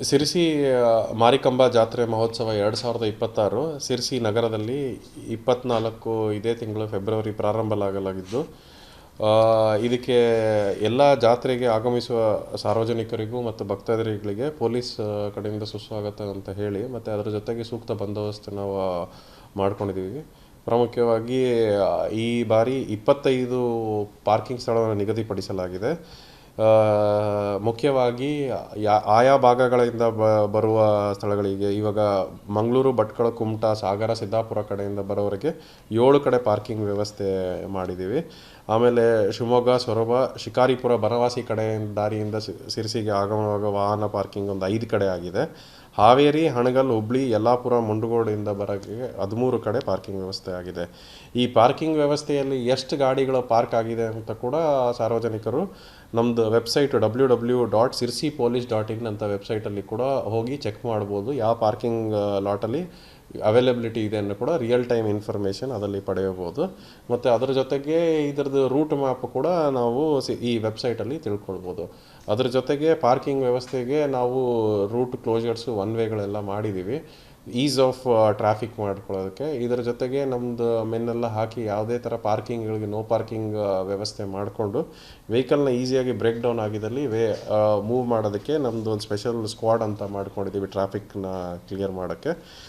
ಸಿರಸಿ ಮಾರಿಕಾಂಬಾ ಜಾತ್ರೆ ಮಹೋತ್ಸವ 2026 ಸಿರಸಿ ನಗರದಲ್ಲಿ 24 ಇದೇ ತಿಂಗಳು ಫೆಬ್ರವರಿ ಪ್ರಾರಂಭವಾಗಲಾಗಿದ್ದು, ಇದಕ್ಕೆ ಎಲ್ಲ ಜಾತ್ರೆಗೆ ಆಗಮಿಸುವ ಸಾರ್ವಜನಿಕರಿಗೂ ಮತ್ತು ಭಕ್ತಾದಿಗಳಿಗೆ ಪೊಲೀಸ್ ಕಡೆಯಿಂದ ಸುಸ್ವಾಗತ ಅಂತ ಹೇಳಿ, ಮತ್ತು ಅದರ ಜೊತೆಗೆ ಸೂಕ್ತ ಬಂದೋಬಸ್ತ್ ನಾವು ಮಾಡ್ಕೊಂಡಿದ್ದೀವಿ. ಪ್ರಾಮುಖ್ಯವಾಗಿ ಈ ಬಾರಿ 25 ಪಾರ್ಕಿಂಗ್ ಸ್ಥಳವನ್ನು ನಿಗದಿಪಡಿಸಲಾಗಿದೆ. ಮುಖ್ಯವಾಗಿ ಆಯಾ ಭಾಗಗಳಿಂದ ಬರುವ ಸ್ಥಳಗಳಿಗೆ, ಇವಾಗ ಮಂಗಳೂರು, ಭಟ್ಕಳ, ಕುಮಟಾ, ಸಾಗರ, ಸಿದ್ದಾಪುರ ಕಡೆಯಿಂದ ಬರೋವರೆಗೆ 7 ಕಡೆ ಪಾರ್ಕಿಂಗ್ ವ್ಯವಸ್ಥೆ ಮಾಡಿದ್ದೀವಿ. ಆಮೇಲೆ ಶಿವಮೊಗ್ಗ, ಸೊರಬ, ಶಿಕಾರಿಪುರ, ಬನವಾಸಿ ಕಡೆ ದಾರಿಯಿಂದ ಸಿರಸಿಗೆ ಆಗಮನವಾಗ ವಾಹನ ಪಾರ್ಕಿಂಗ್ ಒಂದು 5 ಕಡೆ ಆಗಿದೆ. ಹಾವೇರಿ, ಹಣಗಲ್, ಹುಬ್ಳಿ, ಯಲ್ಲಾಪುರ, ಮುಂಡಗೋಡಿಂದ ಬರೋಕ್ಕೆ 13 ಕಡೆ ಪಾರ್ಕಿಂಗ್ ವ್ಯವಸ್ಥೆ ಆಗಿದೆ. ಈ ಪಾರ್ಕಿಂಗ್ ವ್ಯವಸ್ಥೆಯಲ್ಲಿ ಎಷ್ಟು ಗಾಡಿಗಳು ಪಾರ್ಕ್ ಆಗಿದೆ ಅಂತ ಕೂಡ ಸಾರ್ವಜನಿಕರು ನಮ್ಮದು ವೆಬ್ಸೈಟ್ www.sirsipolice.in ಅಂತ ವೆಬ್ಸೈಟಲ್ಲಿ ಕೂಡ ಹೋಗಿ ಚೆಕ್ ಮಾಡ್ಬೋದು. ಯಾವ ಪಾರ್ಕಿಂಗ್ ಲಾಟಲ್ಲಿ ಅವೈಲಬಿಲಿಟಿ ಇದೆ ಅನ್ನೋ ಕೂಡ ರಿಯಲ್ ಟೈಮ್ ಇನ್ಫಾರ್ಮೇಷನ್ ಅದರಲ್ಲಿ ಪಡೆಯಬಹುದು. ಮತ್ತು ಅದರ ಜೊತೆಗೆ ಇದರದ್ದು ರೂಟ್ ಮ್ಯಾಪ್ ಕೂಡ ನಾವು ಈ ವೆಬ್ಸೈಟಲ್ಲಿ ತಿಳ್ಕೊಳ್ಬೋದು. ಅದರ ಜೊತೆಗೆ ಪಾರ್ಕಿಂಗ್ ವ್ಯವಸ್ಥೆಗೆ ನಾವು ರೂಟ್ ಕ್ಲೋಜರ್ಸು, ಒನ್ ವೇಗಳೆಲ್ಲ ಮಾಡಿದ್ದೀವಿ, ಈಸ್ ಆಫ್ ಟ್ರಾಫಿಕ್ ಮಾಡ್ಕೊಳ್ಳೋದಕ್ಕೆ. ಇದರ ಜೊತೆಗೆ ನಮ್ಮದು ಮೆನ್ನೆಲ್ಲ ಹಾಕಿ ಯಾವುದೇ ಥರ ಪಾರ್ಕಿಂಗ್ಗಳಿಗೆ ನೋ ಪಾರ್ಕಿಂಗ್ ವ್ಯವಸ್ಥೆ ಮಾಡಿಕೊಂಡು ವೆಹಿಕಲ್ನ ಈಸಿಯಾಗಿ ಬ್ರೇಕ್ ಡೌನ್ ಆಗಿದ್ದಲ್ಲಿ ಮೂವ್ ಮಾಡೋದಕ್ಕೆ ನಮ್ಮದು ಒಂದು ಸ್ಪೆಷಲ್ ಸ್ಕ್ವಾಡ್ ಅಂತ ಮಾಡ್ಕೊಂಡಿದ್ದೀವಿ ಟ್ರಾಫಿಕ್ನ ಕ್ಲಿಯರ್ ಮಾಡೋಕ್ಕೆ.